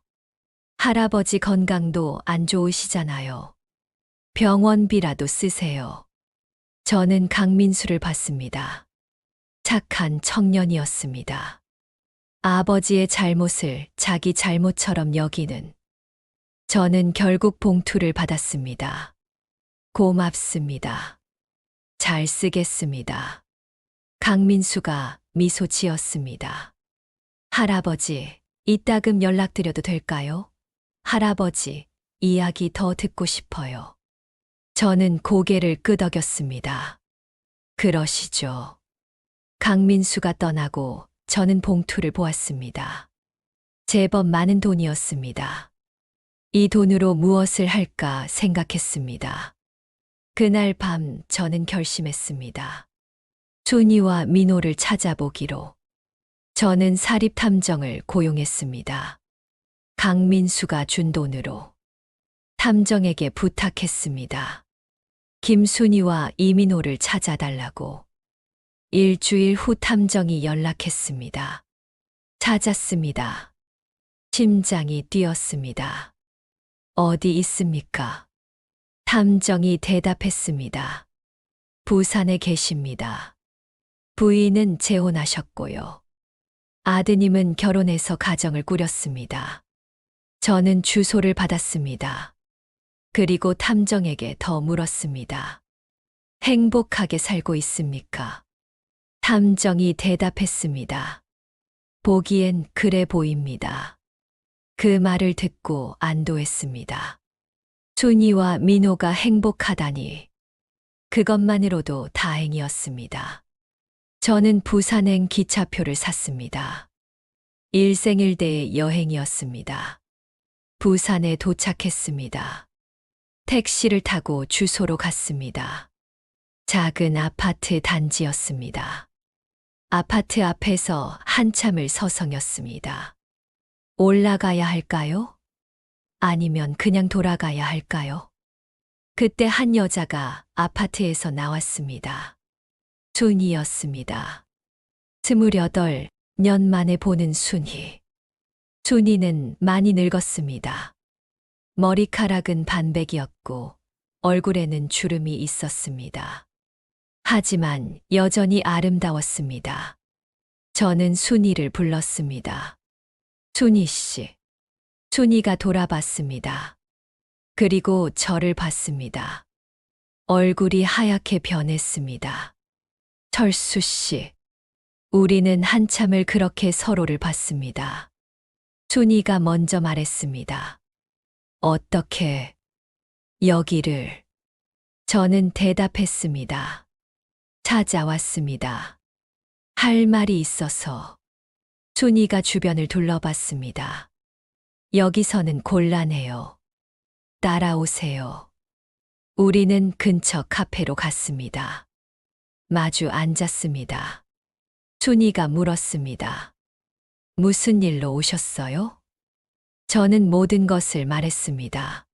할아버지 건강도 안 좋으시잖아요. 병원비라도 쓰세요. 저는 강민수를 봤습니다. 착한 청년이었습니다. 아버지의 잘못을 자기 잘못처럼 여기는. 저는 결국 봉투를 받았습니다. 고맙습니다. 잘 쓰겠습니다. 강민수가 미소 지었습니다. 할아버지, 이따금 연락드려도 될까요? 할아버지, 이야기 더 듣고 싶어요. 저는 고개를 끄덕였습니다. 그러시죠. 강민수가 떠나고 저는 봉투를 보았습니다. 제법 많은 돈이었습니다. 이 돈으로 무엇을 할까 생각했습니다. 그날 밤 저는 결심했습니다. 순이와 민호를 찾아보기로. 저는 사립탐정을 고용했습니다. 강민수가 준 돈으로. 탐정에게 부탁했습니다. 김순이와 이민호를 찾아달라고. 일주일 후 탐정이 연락했습니다. 찾았습니다. 심장이 뛰었습니다. 어디 있습니까? 탐정이 대답했습니다. 부산에 계십니다. 부인은 재혼하셨고요. 아드님은 결혼해서 가정을 꾸렸습니다. 저는 주소를 받았습니다. 그리고 탐정에게 더 물었습니다. 행복하게 살고 있습니까? 탐정이 대답했습니다. 보기엔 그래 보입니다. 그 말을 듣고 안도했습니다. 순이와 민호가 행복하다니. 그것만으로도 다행이었습니다. 저는 부산행 기차표를 샀습니다. 일생일대의 여행이었습니다. 부산에 도착했습니다. 택시를 타고 주소로 갔습니다. 작은 아파트 단지였습니다. 아파트 앞에서 한참을 서성였습니다. 올라가야 할까요? 아니면 그냥 돌아가야 할까요? 그때 한 여자가 아파트에서 나왔습니다. 순이였습니다. 28년 만에 보는 순이. 순이는 많이 늙었습니다. 머리카락은 반백이었고 얼굴에는 주름이 있었습니다. 하지만 여전히 아름다웠습니다. 저는 순이를 불렀습니다. 순이 씨. 순이가 돌아봤습니다. 그리고 저를 봤습니다. 얼굴이 하얗게 변했습니다. 철수 씨. 우리는 한참을 그렇게 서로를 봤습니다. 순이가 먼저 말했습니다. 어떻게 여기를? 저는 대답했습니다. 찾아왔습니다. 할 말이 있어서. 순이가 주변을 둘러봤습니다. 여기서는 곤란해요. 따라오세요. 우리는 근처 카페로 갔습니다. 마주 앉았습니다. 순이가 물었습니다. 무슨 일로 오셨어요? 저는 모든 것을 말했습니다.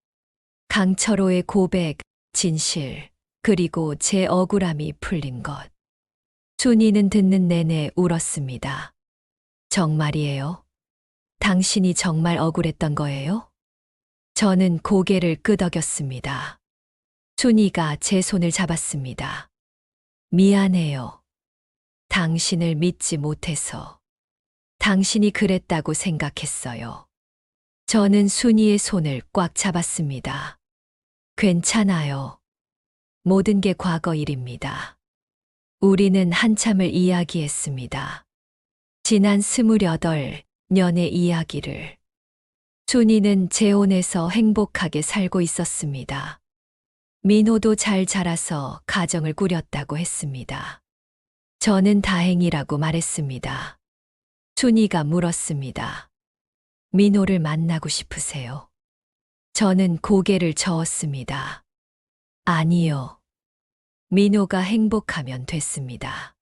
강철호의 고백, 진실, 그리고 제 억울함이 풀린 것. 순이는 듣는 내내 울었습니다. 정말이에요? 당신이 정말 억울했던 거예요? 저는 고개를 끄덕였습니다. 순이가 제 손을 잡았습니다. 미안해요. 당신을 믿지 못해서. 당신이 그랬다고 생각했어요. 저는 순이의 손을 꽉 잡았습니다. 괜찮아요. 모든 게 과거 일입니다. 우리는 한참을 이야기했습니다. 지난 28년의 이야기를. 순이는 재혼해서 행복하게 살고 있었습니다. 민호도 잘 자라서 가정을 꾸렸다고 했습니다. 저는 다행이라고 말했습니다. 순이가 물었습니다. 민호를 만나고 싶으세요? 저는 고개를 저었습니다. 아니요. 민호가 행복하면 됐습니다.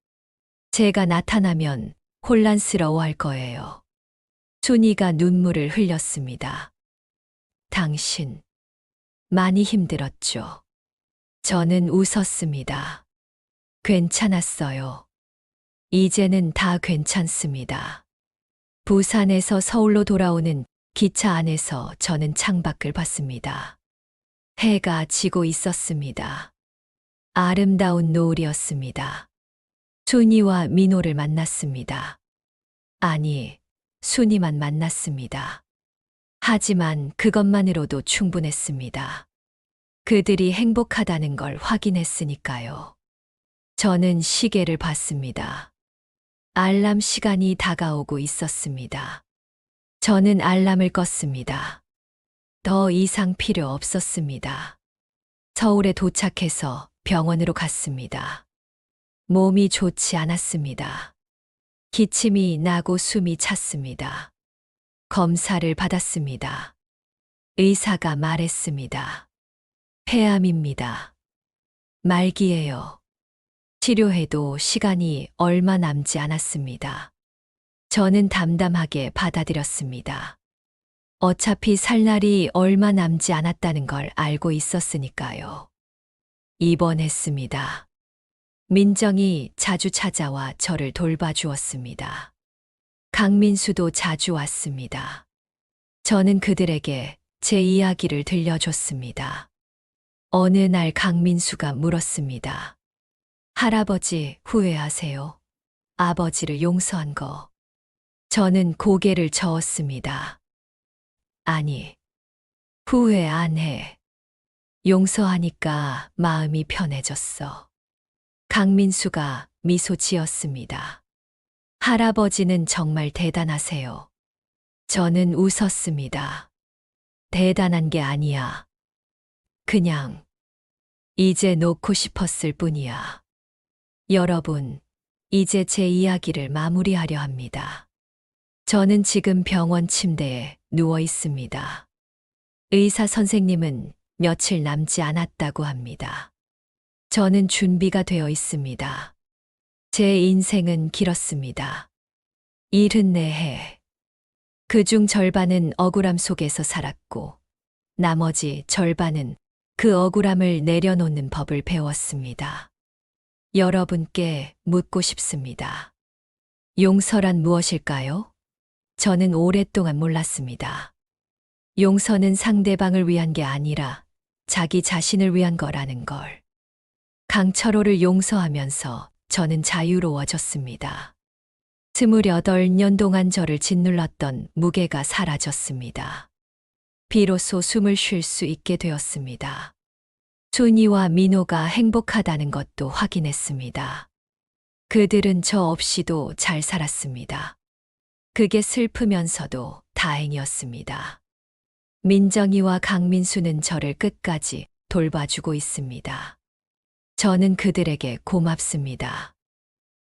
제가 나타나면 혼란스러워할 거예요. 순이가 눈물을 흘렸습니다. 당신, 많이 힘들었죠. 저는 웃었습니다. 괜찮았어요. 이제는 다 괜찮습니다. 부산에서 서울로 돌아오는 기차 안에서 저는 창밖을 봤습니다. 해가 지고 있었습니다. 아름다운 노을이었습니다. 순이와 민호를 만났습니다. 아니, 순이만 만났습니다. 하지만 그것만으로도 충분했습니다. 그들이 행복하다는 걸 확인했으니까요. 저는 시계를 봤습니다. 알람 시간이 다가오고 있었습니다. 저는 알람을 껐습니다. 더 이상 필요 없었습니다. 서울에 도착해서 병원으로 갔습니다. 몸이 좋지 않았습니다. 기침이 나고 숨이 찼습니다. 검사를 받았습니다. 의사가 말했습니다. 폐암입니다. 말기예요. 치료해도 시간이 얼마 남지 않았습니다. 저는 담담하게 받아들였습니다. 어차피 살 날이 얼마 남지 않았다는 걸 알고 있었으니까요. 입원했습니다. 민정이 자주 찾아와 저를 돌봐주었습니다. 강민수도 자주 왔습니다. 저는 그들에게 제 이야기를 들려줬습니다. 어느 날 강민수가 물었습니다. 할아버지 후회하세요? 아버지를 용서한 거. 저는 고개를 저었습니다. 아니, 후회 안 해. 용서하니까 마음이 편해졌어. 강민수가 미소 지었습니다. 할아버지는 정말 대단하세요. 저는 웃었습니다. 대단한 게 아니야. 그냥 이제 놓고 싶었을 뿐이야. 여러분, 이제 제 이야기를 마무리하려 합니다. 저는 지금 병원 침대에 누워 있습니다. 의사 선생님은 며칠 남지 않았다고 합니다. 저는 준비가 되어 있습니다. 제 인생은 길었습니다. 74해. 그중 절반은 억울함 속에서 살았고, 나머지 절반은 그 억울함을 내려놓는 법을 배웠습니다. 여러분께 묻고 싶습니다. 용서란 무엇일까요? 저는 오랫동안 몰랐습니다. 용서는 상대방을 위한 게 아니라 자기 자신을 위한 거라는 걸. 강철호를 용서하면서 저는 자유로워졌습니다. 28년 동안 저를 짓눌렀던 무게가 사라졌습니다. 비로소 숨을 쉴 수 있게 되었습니다. 순이와 민호가 행복하다는 것도 확인했습니다. 그들은 저 없이도 잘 살았습니다. 그게 슬프면서도 다행이었습니다. 민정이와 강민수는 저를 끝까지 돌봐주고 있습니다. 저는 그들에게 고맙습니다.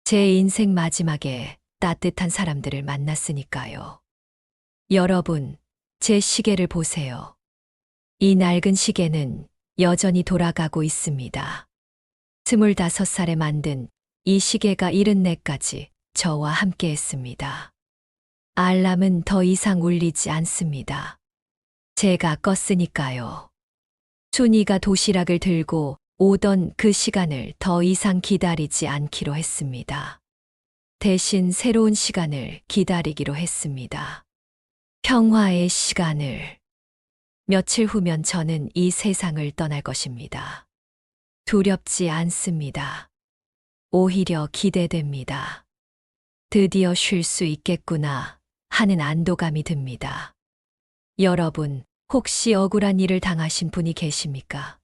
제 인생 마지막에 따뜻한 사람들을 만났으니까요. 여러분, 제 시계를 보세요. 이 낡은 시계는 여전히 돌아가고 있습니다. 25살에 만든 이 시계가 74까지 저와 함께 했습니다. 알람은 더 이상 울리지 않습니다. 제가 껐으니까요. 순이가 도시락을 들고 오던 그 시간을 더 이상 기다리지 않기로 했습니다. 대신 새로운 시간을 기다리기로 했습니다. 평화의 시간을. 며칠 후면 저는 이 세상을 떠날 것입니다. 두렵지 않습니다. 오히려 기대됩니다. 드디어 쉴 수 있겠구나 하는 안도감이 듭니다. 여러분, 혹시 억울한 일을 당하신 분이 계십니까?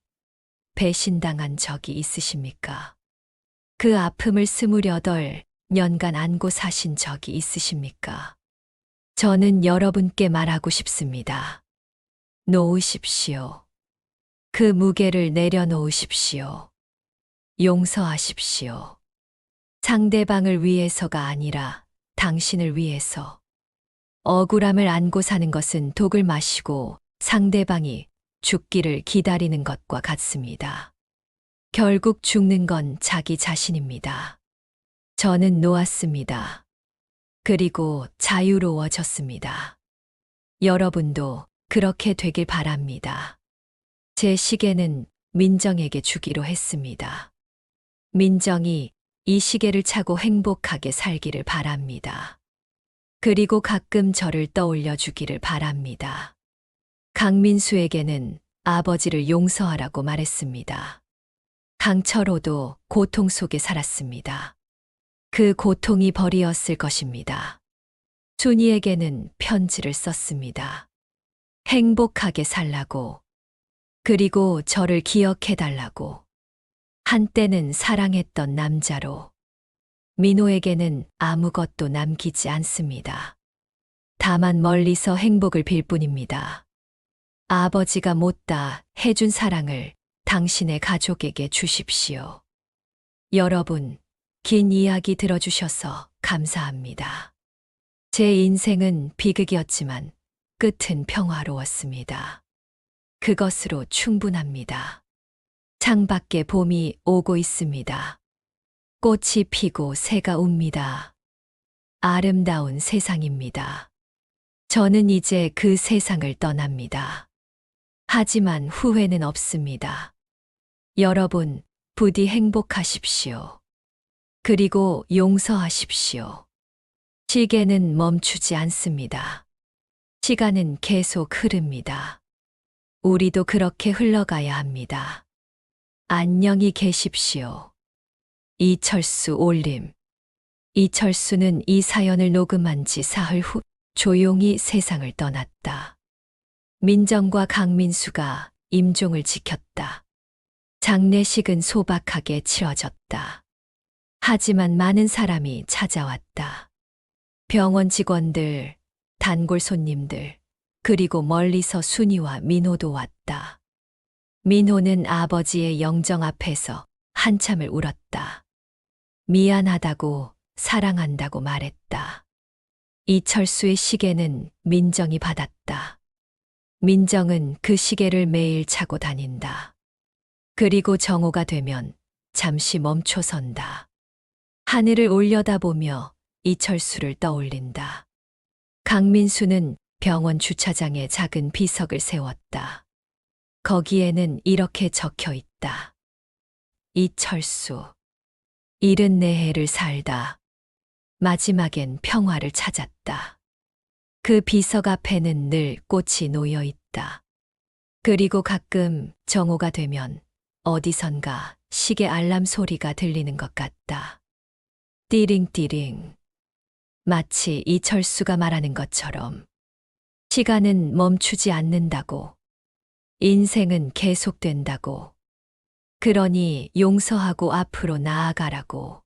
배신당한 적이 있으십니까? 그 아픔을 28년간 안고 사신 적이 있으십니까? 저는 여러분께 말하고 싶습니다. 놓으십시오. 그 무게를 내려놓으십시오. 용서하십시오. 상대방을 위해서가 아니라 당신을 위해서. 억울함을 안고 사는 것은 독을 마시고 상대방이 죽기를 기다리는 것과 같습니다. 결국 죽는 건 자기 자신입니다. 저는 놓았습니다. 그리고 자유로워졌습니다. 여러분도 그렇게 되길 바랍니다. 제 시계는 민정에게 주기로 했습니다. 민정이 이 시계를 차고 행복하게 살기를 바랍니다. 그리고 가끔 저를 떠올려 주기를 바랍니다. 강민수에게는 아버지를 용서하라고 말했습니다. 강철호도 고통 속에 살았습니다. 그 고통이 벌이었을 것입니다. 순이에게는 편지를 썼습니다. 행복하게 살라고. 그리고 저를 기억해달라고. 한때는 사랑했던 남자로. 민호에게는 아무것도 남기지 않습니다. 다만 멀리서 행복을 빌 뿐입니다. 아버지가 못다 해준 사랑을 당신의 가족에게 주십시오. 여러분, 긴 이야기 들어주셔서 감사합니다. 제 인생은 비극이었지만 끝은 평화로웠습니다. 그것으로 충분합니다. 창밖에 봄이 오고 있습니다. 꽃이 피고 새가 웁니다. 아름다운 세상입니다. 저는 이제 그 세상을 떠납니다. 하지만 후회는 없습니다. 여러분, 부디 행복하십시오. 그리고 용서하십시오. 시계는 멈추지 않습니다. 시간은 계속 흐릅니다. 우리도 그렇게 흘러가야 합니다. 안녕히 계십시오. 이철수 올림. 이철수는 이 사연을 녹음한 지 사흘 후 조용히 세상을 떠났다. 민정과 강민수가 임종을 지켰다. 장례식은 소박하게 치러졌다. 하지만 많은 사람이 찾아왔다. 병원 직원들, 단골 손님들, 그리고 멀리서 순이와 민호도 왔다. 민호는 아버지의 영정 앞에서 한참을 울었다. 미안하다고, 사랑한다고 말했다. 이철수의 시계는 민정이 받았다. 민정은 그 시계를 매일 차고 다닌다. 그리고 정오가 되면 잠시 멈춰선다. 하늘을 올려다보며 이철수를 떠올린다. 강민수는 병원 주차장에 작은 비석을 세웠다. 거기에는 이렇게 적혀 있다. 이철수. 74해를 살다. 마지막엔 평화를 찾았다. 그 비석 앞에는 늘 꽃이 놓여 있다. 그리고 가끔 정오가 되면 어디선가 시계 알람 소리가 들리는 것 같다. 띠링띠링. 마치 이철수가 말하는 것처럼 시간은 멈추지 않는다고. 인생은 계속된다고. 그러니 용서하고 앞으로 나아가라고.